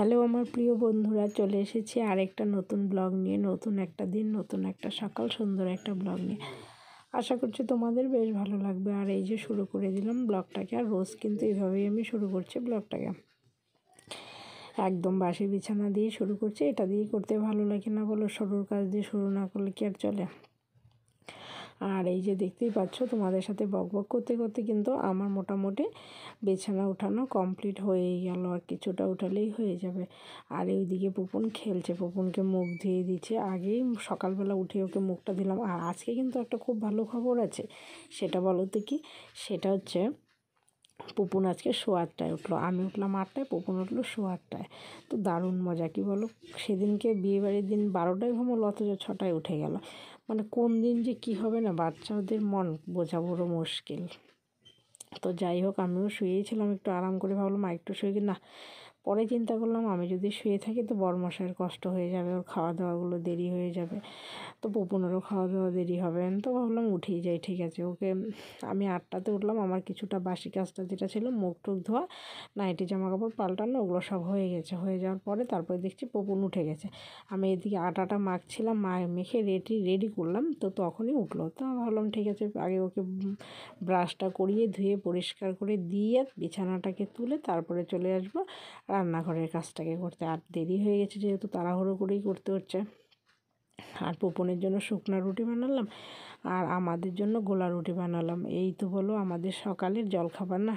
Hello আমার প্রিয় বন্ধুরা, চলে এসেছি আরেকটা নতুন ব্লগ নিয়ে। নতুন একটা দিন, নতুন একটা সকাল, সুন্দর একটা ব্লগ নিয়ে। আশা করছি তোমাদের বেশ ভালো লাগবে। আর এই যে শুরু করে দিলাম ব্লগটাকে। আর রোজ কিন্তু এইভাবেই আমি শুরু করছি ব্লগটাকে, একদম বাসি বিছানা দিয়ে শুরু করছি। এটা দিয়ে করতে ভালো লাগে না বলো? শুরুর কাজ দিয়ে শুরু না করলে কি আর চলে? আর এই যে দেখতেই পাচ্ছ, তোমাদের সাথে বকবক করতে করতে কিন্তু আমার মোটামুটি বিছানা উঠানো কমপ্লিট হয়েই গেল। আর কিছুটা উঠালেই হয়ে যাবে। আর এইদিকে পুপন খেলছে, পুপনকে মুখ ধুয়ে দিচ্ছে। আগেই সকালবেলা উঠে ওকে মুখটা দিলাম। আর আজকে কিন্তু একটা খুব ভালো খবর আছে। সেটা বলো তো কি? সেটা হচ্ছে পুপুন আজকে 8:30টায় উঠলো। আমি উঠলাম 8টায়, পুপুন উঠলো 8:30টায়। তো দারুণ মজা, কি বলো? সেদিনকে বিয়েবাড়ির দিন 12টায় ঘুমোলো, অথচ 6টায় উঠে গেল। মানে কোন দিন যে কী হবে না, বাচ্চাদের মন বোঝা বড় মুশকিল। তো যাই হোক, আমিও শুয়েছিলাম, একটু আরাম করে ভাবলাম একটু শুয়ে কি না। পরে চিন্তা করলাম আমি যদি শুয়ে থাকি তো বড়মশাইয়ের কষ্ট হয়ে যাবে, ওর খাওয়া দাওয়াগুলো দেরি হয়ে যাবে, তো পুপনেরও খাওয়া দাওয়া দেরি হবে। তো ভাবলাম উঠেই যাই, ঠিক আছে। ওকে আমি 8টাতে উঠলাম। আমার কিছুটা বাসি কাজটা যেটা ছিল, মুখ টুক ধোয়া, নাইটি জামা কাপড় পাল্টানো, ওগুলো সব হয়ে গেছে। হয়ে যাওয়ার পরে তারপরে দেখছি পুপন উঠে গেছে। আমি এদিকে আটাটা মাখছিলাম, মেখে রেডি করলাম, তো তখনই উঠলো। তো ভাবলাম ঠিক আছে, আগে ওকে ব্রাশটা করিয়ে ধুয়ে পরিষ্কার করে দিয়ে বিছানাটাকে তুলে তারপরে চলে আসবো রান্নাঘরের কাজটাকে করতে। আর দেরি হয়ে গেছে যেহেতু, তাড়াহুড়ো করেই করতে হচ্ছে। আর পুপনের জন্য শুকনো রুটি বানালাম, আর আমাদের জন্য গোলা রুটি বানালাম। এই তো বলো আমাদের সকালের জলখাবার না।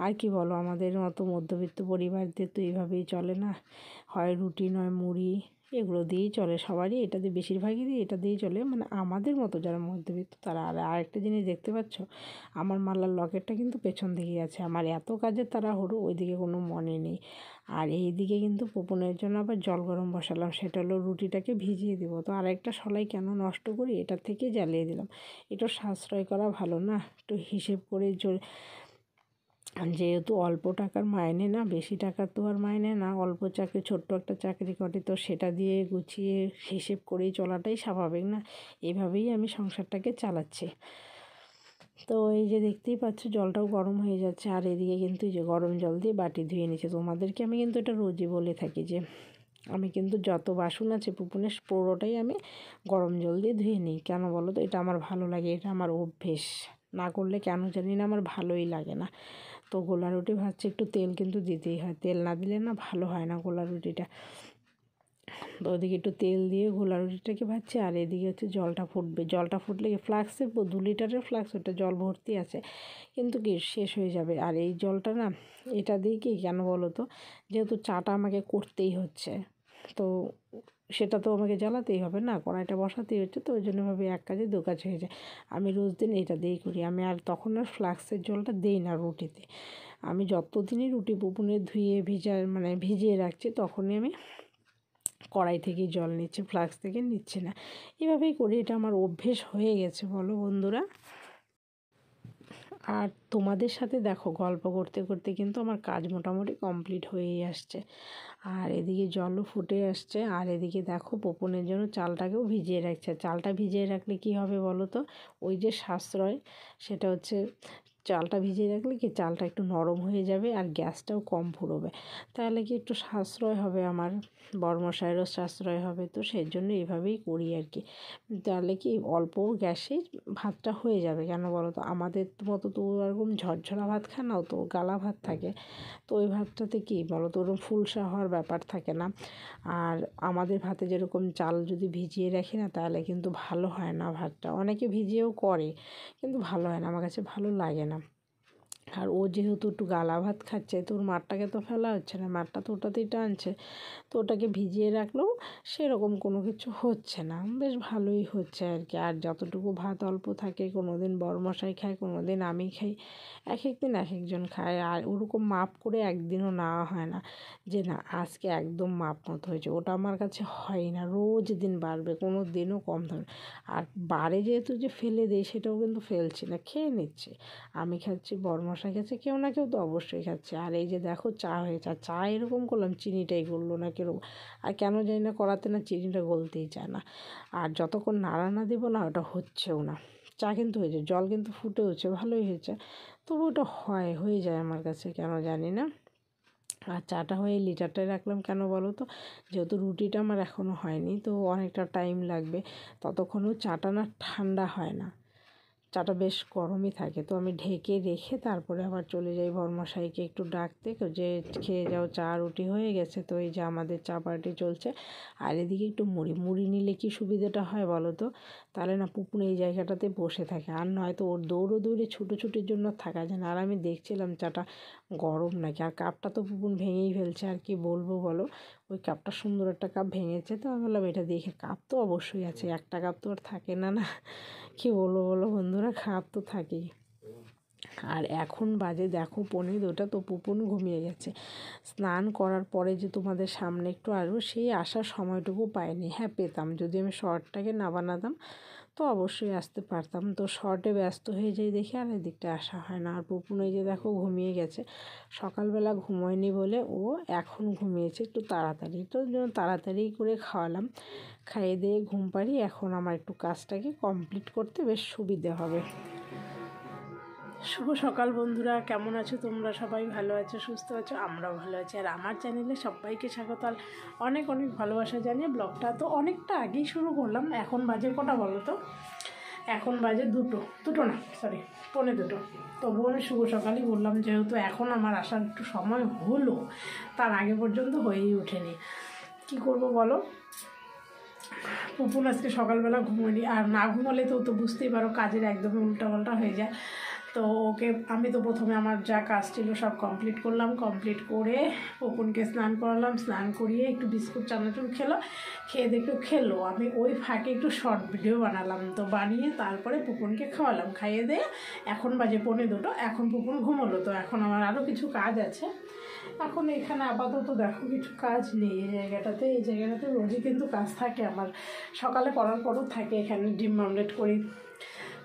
আর কি বলো, আমাদের মতো মধ্যবিত্ত পরিবারদের তো এইভাবেই চলে না, হয় রুটি নয় মুড়ি, এগুলো দিয়েই চলে সবারই। এটা দিয়ে বেশিরভাগই দিয়ে এটা দিয়েই চলে, মানে আমাদের মতো যারা মধ্যবিত্ত তারা। আর আরেকটা জিনিস দেখতে পাচ্ছ, আমার মালার লকেটটা কিন্তু পেছন দিকেই আছে। আমার এত কাজের তাড়াহুড়ো, ওইদিকে কোনো মনে নেই। আর এই দিকে কিন্তু পুপনের জন্য আবার জল গরম বসালাম, সেটা হলো রুটিটাকে ভিজিয়ে দেবো। তো আরেকটা সলাই কেন নষ্ট করি, এটা থেকে জ্বালিয়ে দিলাম। একটু সাশ্রয় করা ভালো না? একটু হিসেব করে যেহেতু অল্প টাকার মাইনে না, বেশি টাকার তো আর মাইনে না, অল্প চাকরি, ছোট্ট একটা চাকরি করে, তো সেটা দিয়ে গুছিয়ে হিসেব করেই চলাটাই স্বাভাবিক না? এভাবেই আমি সংসারটাকে চালাচ্ছি। তো এই যে দেখতেই পাচ্ছ, জলটাও গরম হয়ে যাচ্ছে। আর এদিকে কিন্তু এই যে গরম জল দিয়ে বাটি ধুয়ে নিচ্ছে। তোমাদেরকে আমি কিন্তু এটা রোজই বলে থাকি যে আমি কিন্তু যত বাসন আছে পুপুনের পুরোটাই আমি গরম জল দিয়ে ধুয়ে নিই। কেন বলো তো? এটা আমার ভালো লাগে, এটা আমার অভ্যেস। না করলে কেন জানি না আমার ভালোই লাগে না। তো গোলা রুটি ভাজছে, একটু তেল কিন্তু দিতেই হয়, তেল না দিলে না ভালো হয় না গোলা রুটিটা। তো ওদিকে একটু তেল দিয়ে গোলা রুটিটাকে ভাজছে। আর এদিকে হচ্ছে জলটা ফুটবে। জলটা ফুটলে ফ্লাক্সে 2 লিটারের ফ্লাক্স, ওটা জল ভর্তি আছে, কিন্তু কি শেষ হয়ে যাবে। আর এই জলটা না, এটা দিয়ে কি কেন বলো তো, যেহেতু চাটা আমাকে করতেই হচ্ছে, তো সেটা তো আমাকে জ্বালাতেই হবে না, কড়াইটা বসাতেই হচ্ছে। তো ওই জন্য ভাবে এক কাজে দু কাজ হয়ে যায়। আমি রোজ দিন এটা দিয়েই করি। আমি আর তখন আর ফ্লাক্সের জলটা দিই না রুটিতে। আমি যতদিনই রুটি পুপুনে ধুয়ে ভিজিয়ে রাখছি, তখনই আমি কড়াই থেকেই জল নিচ্ছে, ফ্লাক্স থেকে নিচ্ছে না। এভাবেই করি, এটা আমার অভ্যেস হয়ে গেছে বলো বন্ধুরা। আর তোমাদের সাথে দেখো গল্প করতে করতে কিন্তু আমার কাজ মোটামুটি কমপ্লিট হয়েই আসছে। আর এদিকে জলও ফুটে আসছে। আর এদিকে দেখো পুপনের জন্য চালটাকেও ভিজিয়ে রাখছে। চালটা ভিজিয়ে রাখলে কি হবে বলো তো? ওই যে সাশ্রয়, সেটা হচ্ছে চালটা ভিজিয়ে রাখলে কি চালটা একটু নরম হয়ে যাবে, আর গ্যাসটাও কম ফুরোবে। তাহলে কি একটু সাশ্রয় হবে, আমার বড়মশাইয়েরও সাশ্রয় হবে। তো সেই জন্য এইভাবেই করি আর কি। তাহলে কি অল্প গ্যাসেই ভাতটা হয়ে যাবে। কেন বলো তো? আমাদের মতো তো ওরকম ঝরঝরা ভাত খায় না, তো গালা ভাত থাকে। তো ওই ভাতটাতে কী বলো তো, ওরকম ফুলসা হওয়ার ব্যাপার থাকে না। আর আমাদের ভাতে যেরকম চাল যদি ভিজিয়ে রাখি না, তাহলে কিন্তু ভালো হয় না ভাতটা। অনেকে ভিজিয়েও করে, কিন্তু ভালো হয় না, আমার কাছে ভালো লাগে না। আর ও যেহেতু একটু গালা ভাত খাচ্ছে, তো ওর মাঠটাকে তো ফেলা হচ্ছে না, মাঠটা তো ওটাতেই টানছে। তো ওটাকে ভিজিয়ে রাখলেও সেরকম কোনো কিছু হচ্ছে না, বেশ ভালোই হচ্ছে আর কি। আর যতটুকু ভাত অল্প থাকে, কোনো দিন বড়মশাই খায়, কোনো দিন আমি খাই, এক এক দিন এক একজন খায়। আর ওরকম মাপ করে একদিনও নেওয়া হয় না যে না আজকে একদম মাপ মতো হয়েছে, ওটা আমার কাছে হয় না। রোজ দিন বাড়বে, কোনো দিনও কম ধরে। আর বাড়ে যেহেতু যে ফেলে দেয়, সেটাও কিন্তু ফেলছি না, খেয়ে নিচ্ছি। আমি খাচ্ছি, বড়মশাই খাচ্ছে, কেউ না কেউ তো অবশ্যই খাচ্ছে। আর এই যে দেখো চা হয়েছে, আর চা এরকম করলাম চিনিটাই গললো না কিরকম। আর কেন জানি না করাতে না চিনিটা গলতেই চায় না। আর যতক্ষণ নাড়া না দেবো না, ওটা হচ্ছেও না। চা কিন্তু হয়েছে, জল কিন্তু ফুটে হচ্ছে, ভালোই হয়েছে, তবু ওটা হয়ে যায় আমার কাছে, কেন জানি না। আর চাটা হয়ে লিটারটায় রাখলাম কেন বলো তো, যেহেতু রুটিটা আমার এখনও হয়নি, তো অনেকটা টাইম লাগবে, ততক্ষণেও চাটা না ঠান্ডা হয় না, চাটা বেশ গরমই থাকে। তো আমি ঢেকে রেখে তারপরে আবার চলে যাই বরমশাইকে একটু ডাকতে, যে খেয়ে যাও, চা রুটি হয়ে গেছে। তো এই যে আমাদের চা পার্টি চলছে, আর এদিকে একটু মুড়ি নিলে কি সুবিধাটা হয় বলো তো, তাহলে না পুপুন এই জায়গাটাতে বসে থাকে, আর নয়তো ওর দৌড়ে ছুটোছুটির জন্য থাকা যায় না। আর আমি দেখছিলাম চাটা গরম নাকি, আর কাপটা তো পুপুন ভেঙেই ফেলছে, আর কি বলবো বলো, ওই কাপটা সুন্দর একটা কাপ ভেঙেছে। তো আমি বললাম এটা দেখে, কাপ তো অবশ্যই আছে, একটা কাপ তো আর থাকে না না, কী বলবো বলো বন্ধুরা, খারাপ তো থাকেই। আর এখন বাজে দেখো 1:45, তো পুপুন ঘুমিয়ে গেছে। স্নান করার পরে যে তোমাদের সামনে একটু আসবো, সেই আসার সময়টুকু পাইনি। হ্যাঁ পেতাম, যদি আমি শর্টটাকে না বানাতাম তো অবশ্যই আসতে পারতাম, তো শর্টে ব্যস্ত হয়ে যাই দেখে আর এদিকটা আসা হয় না। আর পুপুন এই যে দেখো ঘুমিয়ে গেছে, সকালবেলা ঘুমোয়নি বলে ও এখন ঘুমিয়েছে একটু তাড়াতাড়ি, তো তাড়াতাড়ি করে খাওয়ালাম, খাইয়ে দিয়ে ঘুম পাড়ি। এখন আমার একটু কাজটাকে কমপ্লিট করতে বেশ সুবিধে হবে। শুভ সকাল বন্ধুরা, কেমন আছো তোমরা? সবাই ভালো আছো, সুস্থ আছো? আমরাও ভালো আছি। আর আমার চ্যানেলে সবাইকে স্বাগত, অনেক অনেক ভালোবাসা জানিয়ে ব্লগটা তো অনেকটা আগেই শুরু করলাম। এখন বাজে কটা বলো তো? এখন বাজে দুটো না, সরি 1:45। তবুও আমি শুভ সকালই বললাম, যেহেতু এখন আমার আসার একটু সময় হলো, তার আগে পর্যন্ত হয়েই ওঠেনি। কি করব বলো, পুপুন আজকে সকালবেলা ঘুমোয়নি, আর না ঘুমোলে তো বুঝতেই পারো কাজের একদমই উল্টাপাল্টা হয়ে যায়। তো ওকে আমি তো প্রথমে আমার যা কাজ ছিল সব কমপ্লিট করলাম, কমপ্লিট করে পুপুনকে স্নান করালাম, স্নান করিয়ে একটু বিস্কুট চানাচুর খেয়ে একটু খেলো। আমি ওই ফাঁকে একটু শর্ট ভিডিও বানালাম, তো বানিয়ে তারপরে পুপুনকে খাওয়ালাম, খাইয়ে দিয়ে এখন বাজে 1:45, এখন পুপুন ঘুমোলো। তো এখন আমার আরও কিছু কাজ আছে। এখন এখানে আপাতত দেখো কিছু কাজ নেই এই জায়গাটাতে রোজই কিন্তু কাজ থাকে আমার, সকালে করার পরও থাকে। এখানে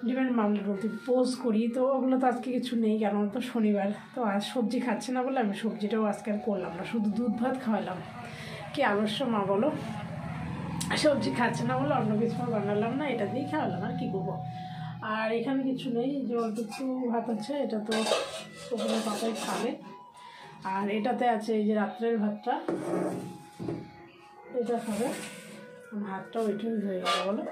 ডিমের মামলেট বলতে পোজ করি, তো ওগুলো তো আজকে কিছু নেই, কেন তো শনিবার। তো আজ সবজি খাচ্ছে না বলে আমি সবজিটাও আজকে আর করলাম না, শুধু দুধ ভাত খাওয়ালাম। কি আলস্য মা বলো, সবজি খাচ্ছে না বলে অন্য কিছু বানালাম না, এটা দিয়েই খাওয়ালাম, আর কী করবো। আর এখানে কিছু নেই, যে অল্প একটু ভাত আছে, এটা তো সবজির পাতায় খাবে। আর এটাতে আছে এই যে রাত্রের ভাতটা, এটা খাবে, ভাতটা ওইটাই হয়ে গেল বলো।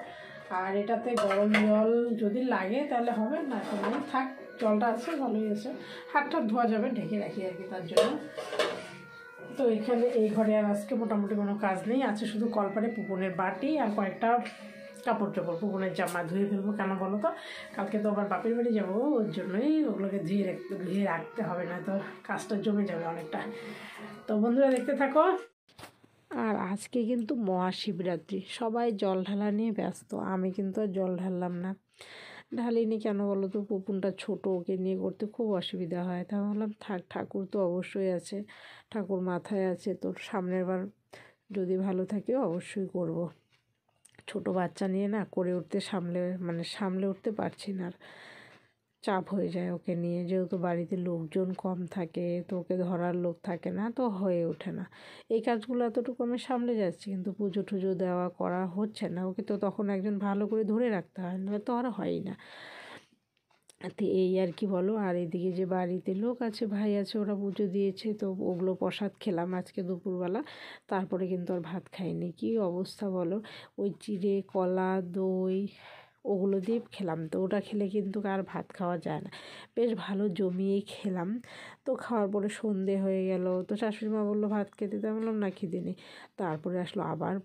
আর এটাতে গরম জল যদি লাগে তাহলে হবে, না তাহলে থাক, জলটা আছে ভালোই আছে, হাতটা ধোয়া যাবে, ঢেকে রাখি আর কি তার জন্য। তো এখানে এই ঘরে আর আজকে মোটামুটি কোনো কাজ নেই, আছে শুধু কলপারে পুপুনের বাটি আর কয়েকটা কাপড় পুপুনের জামা ধুয়ে ফেলবো। কেন বলো তো, কালকে তো আবার বাপের বাড়ি যাবো, ওর জন্যই ওগুলোকে ধুয়ে রাখতে হবে, না তো কাজটা জমে যাবে অনেকটা। তো বন্ধুরা দেখতে থাকো। আর আজকে কিন্তু মহাশিবরাত্রি, সবাই জল ঢালা নিয়ে ব্যস্ত, আমি কিন্তু আর জল ঢাললাম না, ঢালিনি। কেন বলো তো, পুপুনটা ছোটো, ওকে নিয়ে করতে খুব অসুবিধা হয়। তা ভাবলাম থাক, ঠাকুর তো অবশ্যই আছে, ঠাকুর মাথায় আছে, তোর সামনের বার যদি ভালো থাকে অবশ্যই করব। ছোট বাচ্চা নিয়ে না করে উঠতে সামলে উঠতে পারছি না, আর চাপ হয়ে যায় ওকে নিয়ে, যেহেতু বাড়িতে লোকজন কম থাকে, তো ওকে ধরার লোক থাকে না, তো হয়ে ওঠে না। এই কাজগুলো এতটুকু আমি সামলে যাচ্ছি, কিন্তু পুজো টুজো দেওয়া করা হচ্ছে না, ওকে তো তখন একজন ভালো করে ধরে রাখতে হয়, না তো আর হয়ই না। তো এই আর কি বলো। আর এদিকে যে বাড়িতে লোক আছে, ভাই আছে, ওরা পুজো দিয়েছে, তো ওগুলো প্রসাদ খেলাম আজকে দুপুরবেলা, তারপরে কিন্তু আর ভাত খাইনি। কী অবস্থা বলো, ওই চিড়ে কলা দই ওগুলো দিয়ে খেলাম, তো ওটা খেলে কিন্তু আর ভাত খাওয়া যায় না, বেশ ভালো জমিয়েই খেলাম। তো খাওয়ার পরে সন্ধে হয়ে গেল, তো শাশুড়ি মা বললো ভাত খেতে, তো বললাম না খিদে নেই। তারপরে আসলো আবার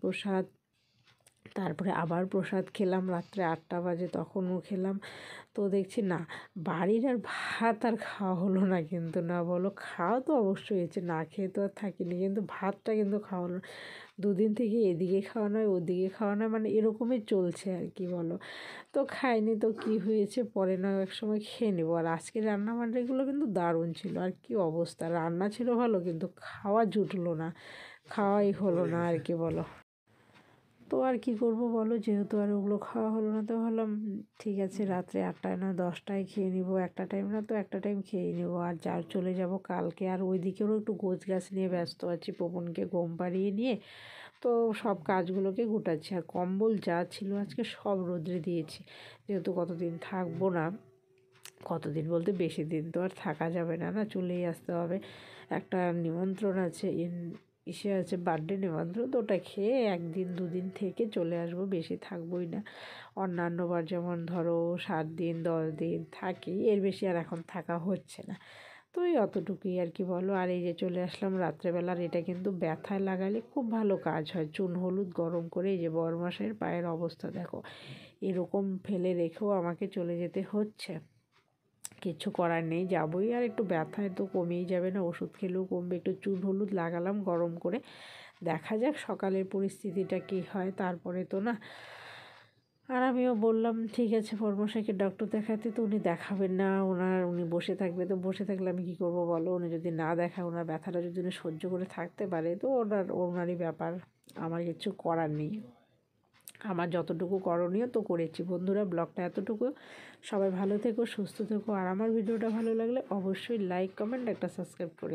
প্রসাদ খেলাম, রাত্রে 8টা বাজে তখনও খেলাম। তো দেখছি না, বাড়ির আর ভাত আর খাওয়া হলো না, কিন্তু না বলো, খাওয়া তো অবশ্যই হয়েছে, না খেয়ে তো আর থাকিনি, কিন্তু ভাতটা কিন্তু খাওয়া হলো না। 2 দিন থেকে এদিকে খাওয়া নয় ওদিকে খাওয়া নয়, মানে এরকমই চলছে আর কি বলো। তো খাইনি তো কি হয়েছে, পরে নয় এক সময় খেয়ে নেবো। আর আজকে রান্নাবান্নাগুলো কিন্তু দারুণ ছিল, আর কি অবস্থা, রান্না ছিল ভালো, কিন্তু খাওয়া জুটলো না, খাওয়াই হলো না আর কি বলো। তো আর কি করব বলো, যেহেতু আর ওগুলো খাওয়া হলো না, তো ভাবলাম ঠিক আছে, রাত্রে 8টায় না 10টায় খেয়ে নিব, একটা টাইম না তো একটা টাইম খেয়ে নিব, আর চলে যাব কালকে। আর ওই দিকেও একটু গোছ গাছ নিয়ে ব্যস্ত আছি, পবনকে ঘুম পাড়িয়ে নিয়ে, তো সব কাজগুলোকে গুটাচ্ছি। আর কম্বল যা ছিল আজকে সব রোদ্রে দিয়েছি, যেহেতু কতদিন থাকবো না, কতদিন বলতে বেশি দিন তো আর থাকা যাবে না, চলেই আসতে হবে। একটা নিমন্ত্রণ আছে, ইসে আছে, বার্থডে নিমন্ত্রণ। তো ওটা খেয়ে 1 দিন 2 দিন থেকে চলে আসবো, বেশি থাকবোই না। অন্যান্যবার যেমন ধরো 7 দিন 10 দিন থাকি, এর বেশি আর এখন থাকা হচ্ছে না। তো এই অতটুকুই আর কি বলো। আর এই যে চলে আসলাম রাত্রেবেলার, এটা কিন্তু ব্যথায় লাগালে খুব ভালো কাজ হয়। চুন হলুদ গরম করে, এই যে বরমাসের পায়ের অবস্থা দেখো, এরকম ফেলে রেখেও আমাকে চলে যেতে হচ্ছে। কিছু করার নেই, যাবই। আর একটু ব্যথায় তো কমেই যাবে না, ওষুধ খেলেও কমবে। একটু চুন হলুদ লাগালাম গরম করে, দেখা যাক সকালের পরিস্থিতিটা কী হয়, তারপরে তো না। আর আমিও বললাম ঠিক আছে পরমশাইকে ডক্টর দেখাতে, তো উনি দেখাবেন না, উনি বসে থাকবে। তো বসে থাকলে আমি কী করবো বলো, উনি যদি না দেখায়, ওনার ব্যথাটা যদি উনি সহ্য করে থাকতে পারে, তো ওনারই ব্যাপার, আমার কিছু করার নেই। আমার যতটুকু করণীয় তো করেছি। বন্ধুরা, ব্লগটা এতটুকু। সবাই ভালো থেকো, সুস্থ থেকো। আর আমার ভিডিওটা ভালো লাগলে অবশ্যই লাইক, কমেন্ট, একটা সাবস্ক্রাইব করে